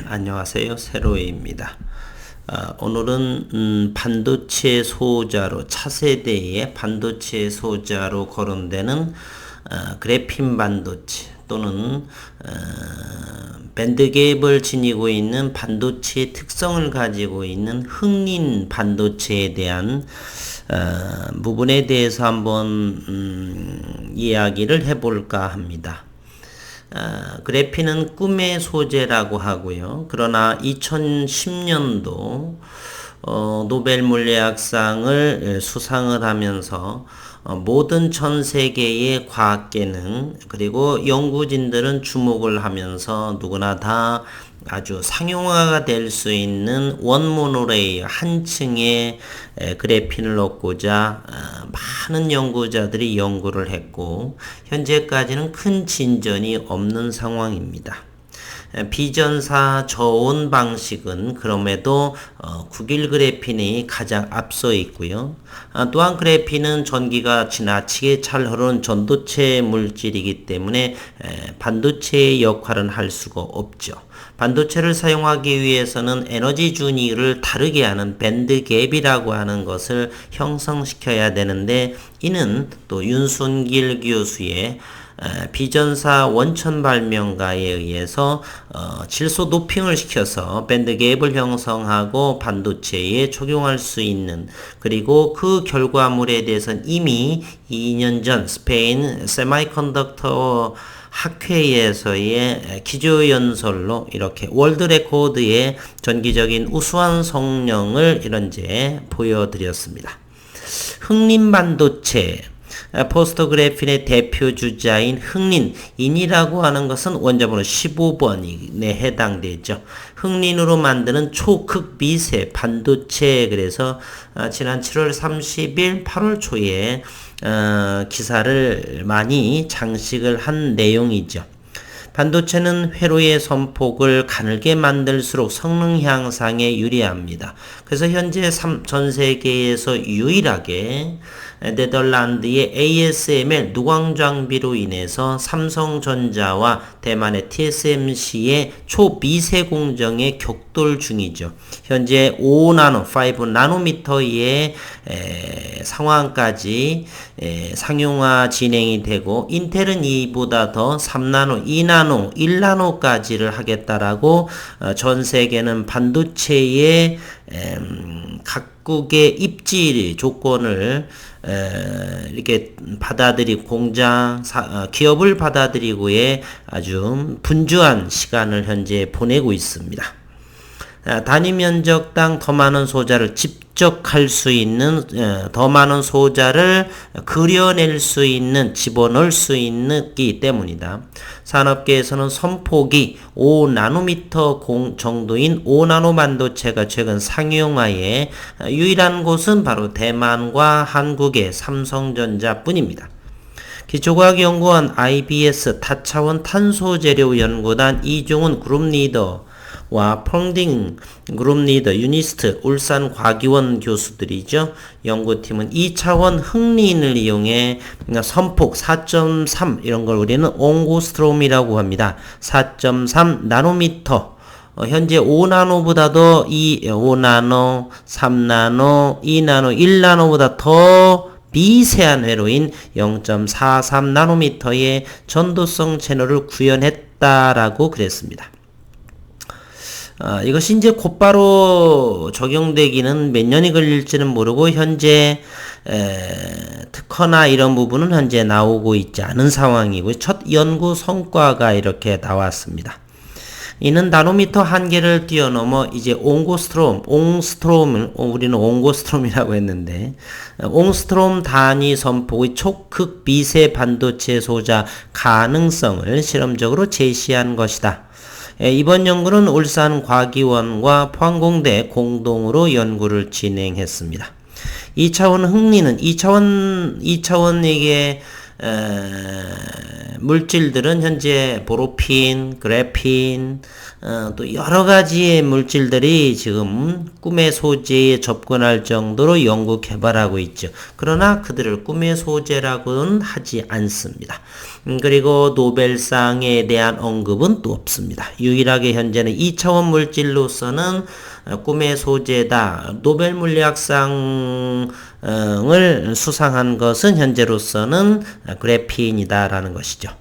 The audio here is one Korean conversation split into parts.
안녕하세요. 세로이입니다. 오늘은 반도체 소자로 차세대의 반도체 소자로 거론되는 그래핀 반도체 또는 밴드갭을 지니고 있는 반도체의 특성을 가지고 있는 흥린 반도체에 대한 부분에 대해서 한번 이야기를 해볼까 합니다. 그래핀은 꿈의 소재라고 하고요. 그러나 2010년도 노벨 물리학상을 수상을 하면서 모든 전 세계의 과학계는 그리고 연구진들은 주목을 하면서 누구나 다 아주 상용화가 될 수 있는 원모노레일 한 층의 그래핀을 얻고자 많은 연구자들이 연구를 했고 현재까지는 큰 진전이 없는 상황입니다. 비전사 저온 방식은 그럼에도 국일 그래핀이 가장 앞서 있고요. 또한 그래핀은 전기가 지나치게 잘 흐르는 전도체 물질이기 때문에 반도체의 역할은 할 수가 없죠. 반도체를 사용하기 위해서는 에너지 준위를 다르게 하는 밴드갭이라고 하는 것을 형성시켜야 되는데 이는 또 윤순길 교수의 비전사 원천 발명가에 의해서 질소 도핑을 시켜서 밴드갭을 형성하고 반도체에 적용할 수 있는 그리고 그 결과물에 대해서는 이미 2년 전 스페인 세마이컨덕터 학회에서의 기조연설로 이렇게 월드 레코드의 전기적인 우수한 성능을 이런제 보여드렸습니다. 흥린 반도체 포스터 그래핀의 대표 주자인 흥린인이라고 하는 것은 원자번호 15번에 해당되죠. 흥린으로 만드는 초극 미세 반도체 그래서 지난 7월 30일 8월 초에 기사를 많이 장식을 한 내용이죠. 반도체는 회로의 선폭을 가늘게 만들수록 성능 향상에 유리합니다. 그래서 현재 전 세계에서 유일하게 네덜란드의 ASML 누광 장비로 인해서 삼성전자와 대만의 TSMC의 초미세 공정에 격돌 중이죠. 현재 5나노, 5나노미터의 상황까지 상용화 진행이 되고 인텔은 이보다 더 3나노, 2나노, 1나노까지를 하겠다라고 전 세계는 반도체의 각국의 입지 조건을 이렇게 받아들이고 공장, 기업을 받아들이고의 아주 분주한 시간을 현재 보내고 있습니다. 단위 면적당 더 많은 소자를 집적할 수 있는 더 많은 소자를 그려낼 수 있는 집어넣을 수 있기 때문이다. 산업계에서는 선폭이 5나노미터 정도인 5나노 반도체가 최근 상용화에 유일한 곳은 바로 대만과 한국의 삼성전자 뿐입니다. 기초과학연구원 IBS 타차원 탄소재료연구단 이종훈 그룹리더 와 펑딩 그룹리더 유니스트 울산과기원 교수들이죠. 연구팀은 2차원 흥린을 이용해 선폭 4.3 이런 걸 우리는 옹고스트롬이라고 합니다. 4.3 나노미터 현재 5나노보다도 5나노, 3나노, 2나노, 1나노보다 더 미세한 회로인 0.43나노미터의 전도성 채널을 구현했다라고 그랬습니다. 이것이 이제 곧바로 적용되기는 몇 년이 걸릴지는 모르고 현재 특허나 이런 부분은 현재 나오고 있지 않은 상황이고 첫 연구 성과가 이렇게 나왔습니다. 이는 나노미터 한계를 뛰어넘어 이제 옹스트롬을 우리는 옹고스트롬이라고 했는데 옹스트롬 단위 선폭의 초극 미세 반도체 소자 가능성을 실험적으로 제시한 것이다. 이번 연구는 울산과기원과 포항공대 공동으로 연구를 진행했습니다. 2차원 흥리는 2차원에게 물질들은 현재 보로핀, 그래핀, 또 여러 가지의 물질들이 지금 꿈의 소재에 접근할 정도로 연구 개발하고 있죠. 그러나 그들을 꿈의 소재라고는 하지 않습니다. 그리고 노벨상에 대한 언급은 또 없습니다. 유일하게 현재는 2차원 물질로서는 꿈의 소재다. 노벨 물리학상을 수상한 것은 현재로서는 그래핀이다라는 것이죠.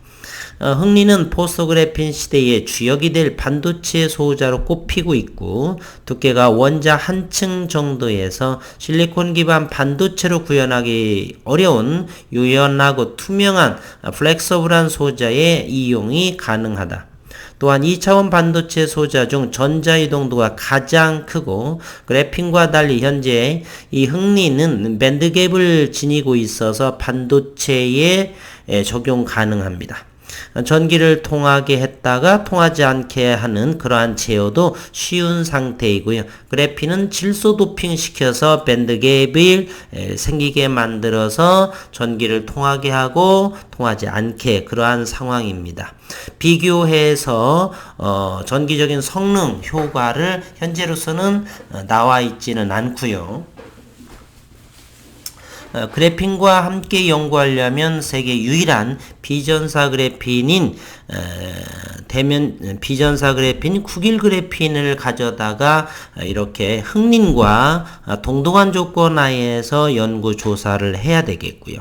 흥리는 포스트그래핀 시대의 주역이 될 반도체 소자로 꼽히고 있고 두께가 원자 한층 정도에서 실리콘 기반 반도체로 구현하기 어려운 유연하고 투명한 플렉서블한 소자의 이용이 가능하다. 또한 2차원 반도체 소자 중 전자이동도가 가장 크고 그래핀과 달리 현재 이 흥리는 밴드갭을 지니고 있어서 반도체에 적용 가능합니다. 전기를 통하게 했다가 통하지 않게 하는 그러한 제어도 쉬운 상태이고요. 그래핀은 질소 도핑 시켜서 밴드갭을 생기게 만들어서 전기를 통하게 하고 통하지 않게 그러한 상황입니다. 비교해서 전기적인 성능 효과를 현재로서는 나와 있지는 않고요. 그래핀과 함께 연구하려면 세계 유일한 비전사 그래핀인 비전사 그래핀 국일 그래핀을 가져다가 이렇게 흥린과 동등한 조건 하에서 연구 조사를 해야 되겠고요.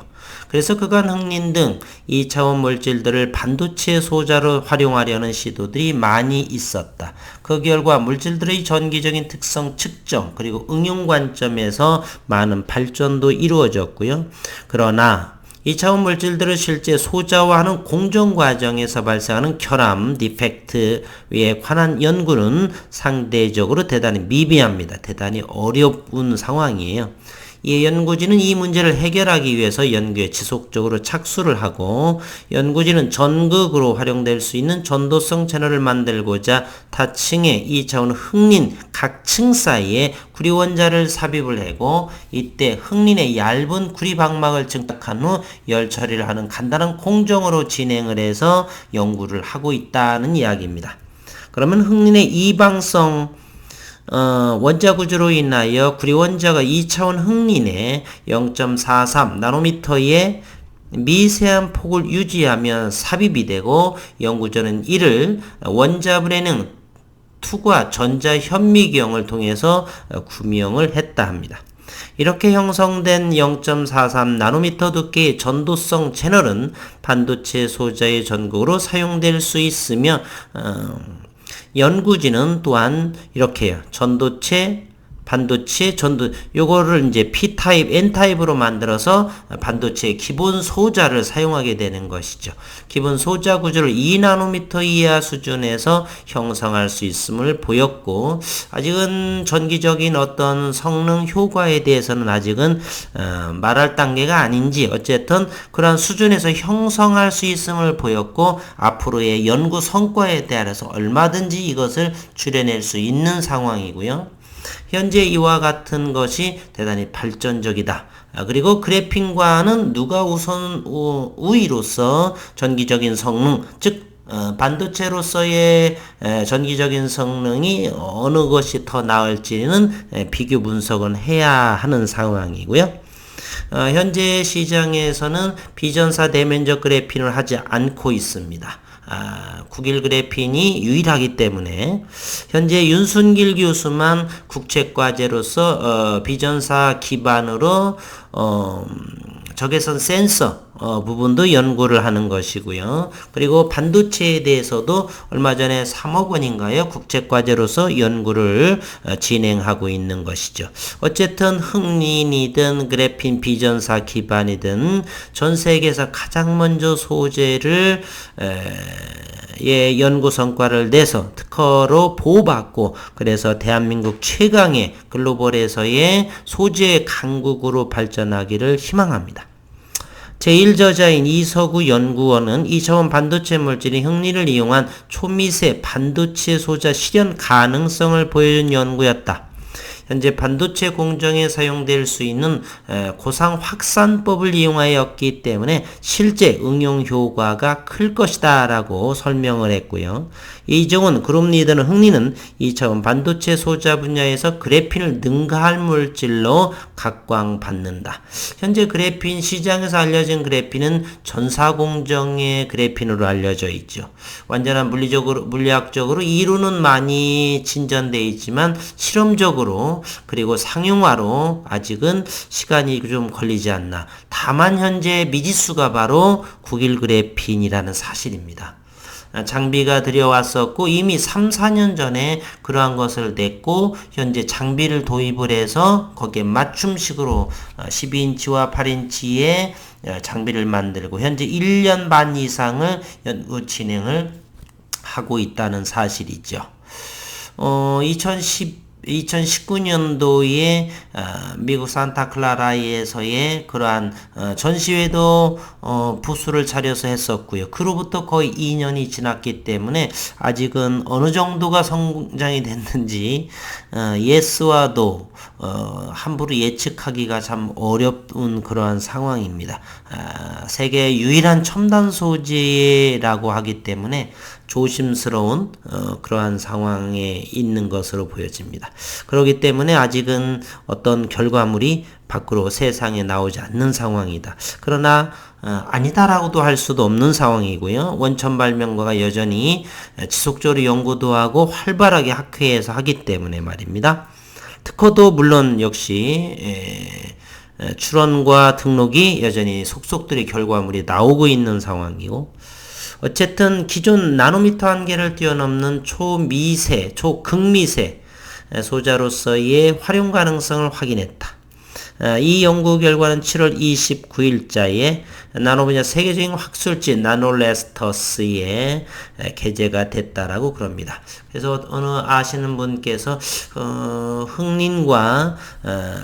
그래서 그간 흥린 등 2차원 물질들을 반도체 소자로 활용하려는 시도들이 많이 있었다. 그 결과 물질들의 전기적인 특성 측정 그리고 응용 관점에서 많은 발전도 이루어졌고요. 그러나 2차원 물질들을 실제 소자화하는 공정 과정에서 발생하는 결함, 디펙트에 관한 연구는 상대적으로 대단히 미비합니다. 대단히 어려운 상황이에요. 이 연구진은 이 문제를 해결하기 위해서 연구에 지속적으로 착수를 하고 연구진은 전극으로 활용될 수 있는 전도성 채널을 만들고자 타층의 2차원 흥린 각 층 사이에 구리원자를 삽입을 하고 이때 흥린의 얇은 구리방막을 증탁한 후 열 처리를 하는 간단한 공정으로 진행을 해서 연구를 하고 있다는 이야기입니다. 그러면 흥린의 이방성 원자 구조로 인하여 구리원자가 2차원 흥린에 0.43 나노미터의 미세한 폭을 유지하면 삽입이 되고 연구자는 이를 원자분해능 투과 전자 현미경을 통해서 구명을 했다 합니다. 이렇게 형성된 0.43 나노미터 두께의 전도성 채널은 반도체 소자의 전극으로 사용될 수 있으며 연구진은 또한 이렇게요. 전도체, 반도체, 요거를 이제 P타입, N타입으로 만들어서 반도체의 기본 소자를 사용하게 되는 것이죠. 기본 소자 구조를 2나노미터 이하 수준에서 형성할 수 있음을 보였고, 아직은 전기적인 어떤 성능 효과에 대해서는 아직은 말할 단계가 아닌지, 어쨌든 그러한 수준에서 형성할 수 있음을 보였고, 앞으로의 연구 성과에 따라서 얼마든지 이것을 줄여낼 수 있는 상황이고요. 현재 이와 같은 것이 대단히 발전적이다. 그리고 그래핀과는 누가 우위로서 전기적인 성능, 즉 반도체로서의 전기적인 성능이 어느 것이 더 나을지는 비교 분석은 해야 하는 상황이고요. 현재 시장에서는 비전사 대면적 그래핀을 하지 않고 있습니다. 국일 그래핀이 유일하기 때문에 현재 윤순길 교수만 국책과제로서 비전사 기반으로 적외선 센서 부분도 연구를 하는 것이고요. 그리고 반도체에 대해서도 얼마 전에 3억 원인가요? 국책과제로서 연구를 진행하고 있는 것이죠. 어쨌든 흥린이든 그래핀 비전사 기반이든 전 세계에서 가장 먼저 소재를 연구 성과를 내서 특허로 보호받고 그래서 대한민국 최강의 글로벌에서의 소재 강국으로 발전하기를 희망합니다. 제1저자인 이서구 연구원은 2차원 반도체 물질인 흥린을 이용한 초미세 반도체 소자 실현 가능성을 보여준 연구였다. 현재 반도체 공정에 사용될 수 있는 고상 확산법을 이용하였기 때문에 실제 응용 효과가 클 것이다 라고 설명을 했고요. 이정훈 그룹 리더는 흥리는 2차원 반도체 소자 분야에서 그래핀을 능가할 물질로 각광받는다. 현재 그래핀 시장에서 알려진 그래핀은 전사공정의 그래핀으로 알려져 있죠. 완전한 물리학적으로 이론은 많이 진전되어 있지만 실험적으로 그리고 상용화로 아직은 시간이 좀 걸리지 않나. 다만 현재 미지수가 바로 9길 그래핀이라는 사실입니다. 장비가 들여왔었고 이미 3, 4년 전에 그러한 것을 냈고 현재 장비를 도입을 해서 거기에 맞춤식으로 12인치와 8인치의 장비를 만들고 현재 1년 반 이상을 연구 진행을 하고 있다는 사실이죠. 2019년도에 미국 산타클라라에서의 그러한 전시회도 부스를 차려서 했었고요. 그로부터 거의 2년이 지났기 때문에 아직은 어느 정도가 성장이 됐는지 예스와 노 함부로 예측하기가 참 어려운 그러한 상황입니다. 세계 유일한 첨단 소재라고 하기 때문에 조심스러운 그러한 상황에 있는 것으로 보여집니다. 그렇기 때문에 아직은 어떤 결과물이 밖으로 세상에 나오지 않는 상황이다. 그러나 아니다라고도 할 수도 없는 상황이고요. 원천 발명가가 여전히 지속적으로 연구도 하고 활발하게 학회에서 하기 때문에 말입니다. 특허도 물론 역시 출원과 등록이 여전히 속속들이 결과물이 나오고 있는 상황이고 어쨌든 기존 나노미터 한계를 뛰어넘는 초미세, 초극미세 소자로서의 활용 가능성을 확인했다. 이 연구 결과는 7월 29일자에 나노 분야 세계적인 학술지 나노레스터스에 게재가 됐다라고 그럽니다. 그래서 어느 아시는 분께서 흥린과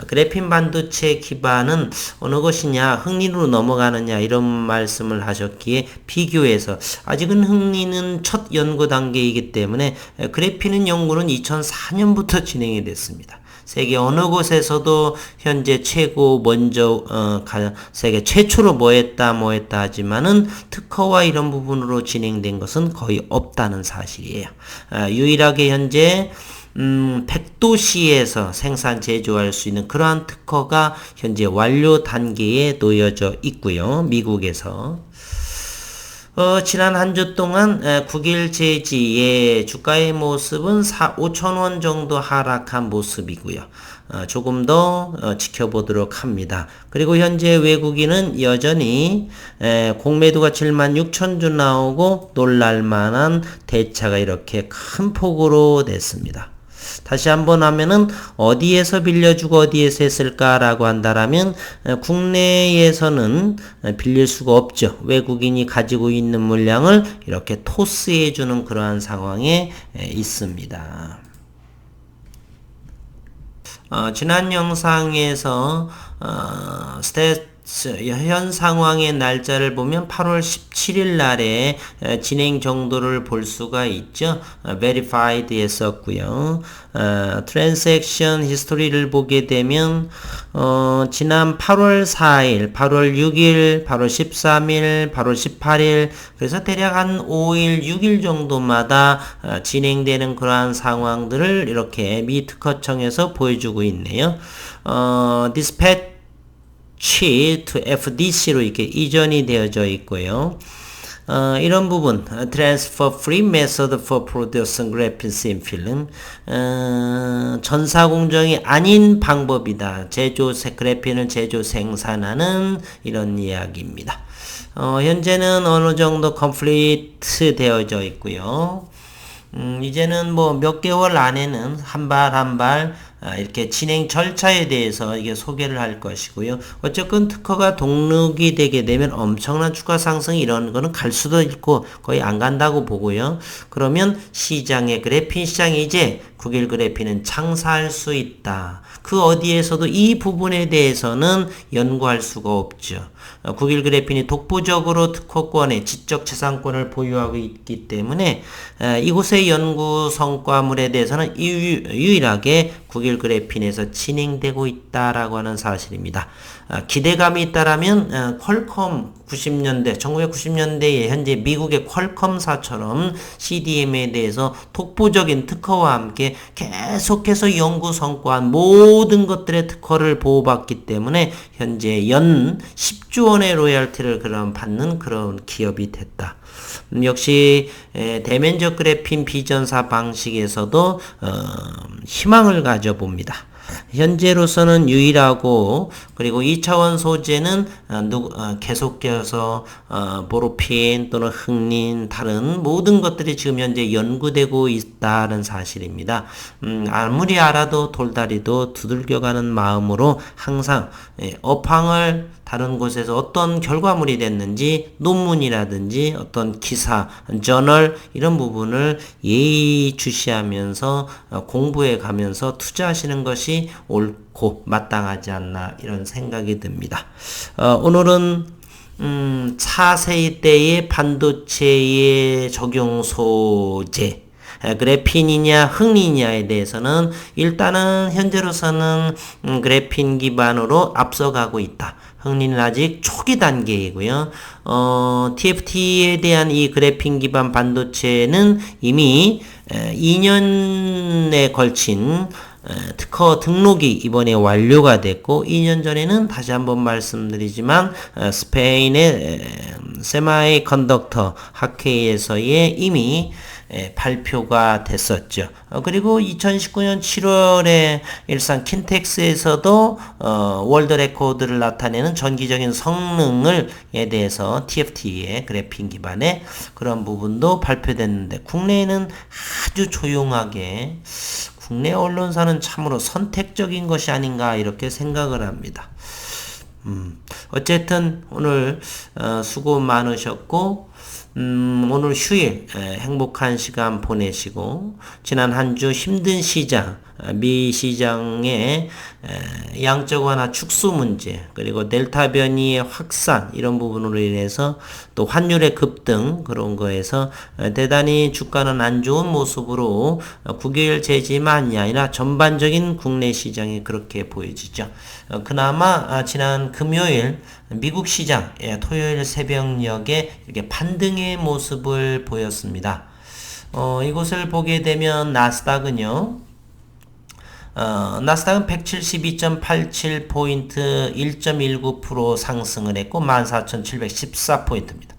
그래핀 반도체 기반은 어느 것이냐 흥린으로 넘어가느냐 이런 말씀을 하셨기에 비교해서 아직은 흥린은 첫 연구 단계이기 때문에 그래핀은 연구는 2004년부터 진행이 됐습니다. 세계 어느 곳에서도 현재 최고 먼저 세계 최초로 뭐 했다 하지만은 특허와 이런 부분으로 진행된 것은 거의 없다는 사실이에요. 유일하게 현재 100도시에서 생산 제조할 수 있는 그러한 특허가 현재 완료 단계에 놓여져 있고요. 미국에서 지난 한 주 동안 9길 제지의 주가의 모습은 5,000원 정도 하락한 모습이고요. 조금 더 지켜보도록 합니다. 그리고 현재 외국인은 여전히 공매도가 76,000주 나오고 놀랄만한 대차가 이렇게 큰 폭으로 됐습니다. 다시 한번 하면은 어디에서 빌려주고 어디에서 했을까라고 한다라면 국내에서는 빌릴 수가 없죠. 외국인이 가지고 있는 물량을 이렇게 토스해주는 그러한 상황에 있습니다. 지난 영상에서 현 상황의 날짜를 보면 8월 17일 날에 진행 정도를 볼 수가 있죠. verified 했었고요. transaction history를 보게 되면 지난 8월 4일, 8월 6일, 8월 13일, 8월 18일 그래서 대략 한 5일, 6일 정도마다 진행되는 그러한 상황들을 이렇게 미 특허청에서 보여주고 있네요. dispatch to FDC로 이렇게 이전이 되어져 있고요. 이런 부분 Transfer Free Method for Producing Graphene Thin Film 전사공정이 아닌 방법이다. 그래핀을 제조 생산하는 이런 이야기입니다. 현재는 어느 정도 컴플리트 되어져 있고요. 이제는 뭐 몇 개월 안에는 한 발 이렇게 진행 절차에 대해서 이게 소개를 할 것이고요. 어쨌건 특허가 독립이 되게 되면 엄청난 주가 상승이 이런 거는 갈 수도 있고 거의 안 간다고 보고요. 그러면 시장의 그래핀 시장이 이제 국일 그래핀은 장사할 수 있다. 그 어디에서도 이 부분에 대해서는 연구할 수가 없죠. 국일 그래핀이 독보적으로 특허권의 지적재산권을 보유하고 있기 때문에 이곳의 연구 성과물에 대해서는 유일하게 국일 그래핀에서 진행되고 있다라고 하는 사실입니다. 기대감이 있다라면 퀄컴 1990년대에 현재 미국의 퀄컴사처럼 CDM에 대해서 독보적인 특허와 함께 계속해서 연구 성과 모든 것들의 특허를 보호받기 때문에 현재 연 10조 원의 로열티를 그럼 받는 그런 기업이 됐다. 역시 대면적 그래핀 비전사 방식에서도 희망을 가져봅니다. 현재로서는 유일하고 그리고 2차원 소재는 계속해서 보로핀 또는 흑린 다른 모든 것들이 지금 현재 연구되고 있다는 사실입니다. 아무리 알아도 돌다리도 두들겨가는 마음으로 항상 업황을 다른 곳에서 어떤 결과물이 됐는지 논문이라든지 어떤 기사, 저널 이런 부분을 예의주시하면서 공부해 가면서 투자하시는 것이 옳고 마땅하지 않나 이런 생각이 듭니다. 오늘은 차세대 때의 반도체의 적용 소재 그래핀이냐 흑린이냐에 대해서는 일단은 현재로서는 그래핀 기반으로 앞서가고 있다. 흑린은 아직 초기 단계이고요. TFT에 대한 이 그래핀 기반 반도체는 이미 2년에 걸친 특허 등록이 이번에 완료가 됐고 2년 전에는 다시 한번 말씀드리지만 스페인의 세마이 컨덕터 학회에서의 이미 발표가 됐었죠. 그리고 2019년 7월에 일산 킨텍스에서도 월드 레코드를 나타내는 전기적인 성능에 대해서 TFT의 그래핀 기반의 그런 부분도 발표됐는데 국내에는 아주 조용하게 국내 언론사는 참으로 선택적인 것이 아닌가 이렇게 생각을 합니다. 어쨌든 오늘 수고 많으셨고 오늘 휴일 행복한 시간 보내시고 지난 한 주 힘든 시장 미 시장의 양적 완화 축소 문제 그리고 델타 변이의 확산 이런 부분으로 인해서 또 환율의 급등 그런 거에서 대단히 주가는 안 좋은 모습으로 국일 재지만이 아니라 전반적인 국내 시장이 그렇게 보여지죠. 그나마 지난 금요일 미국 시장 토요일 새벽녘에 이렇게 반등의 모습을 보였습니다. 이곳을 보게 되면 나스닥은요. 나스닥은 172.87포인트 1.19% 상승을 했고 14,714포인트입니다.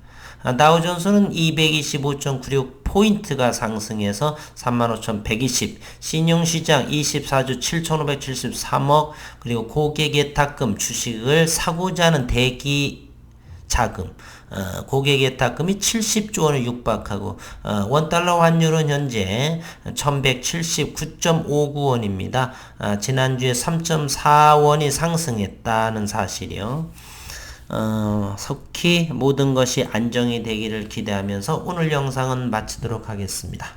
다우존스는 225.96포인트가 상승해서 35,120, 신용시장 24주 7,573억, 그리고 고객 예탁금 주식을 사고자 하는 대기 자금, 고객 예탁금이 70조 원을 육박하고 원달러 환율은 현재 1179.59원입니다. 지난주에 3.4원이 상승했다는 사실이요. 속히 모든 것이 안정이 되기를 기대하면서 오늘 영상은 마치도록 하겠습니다.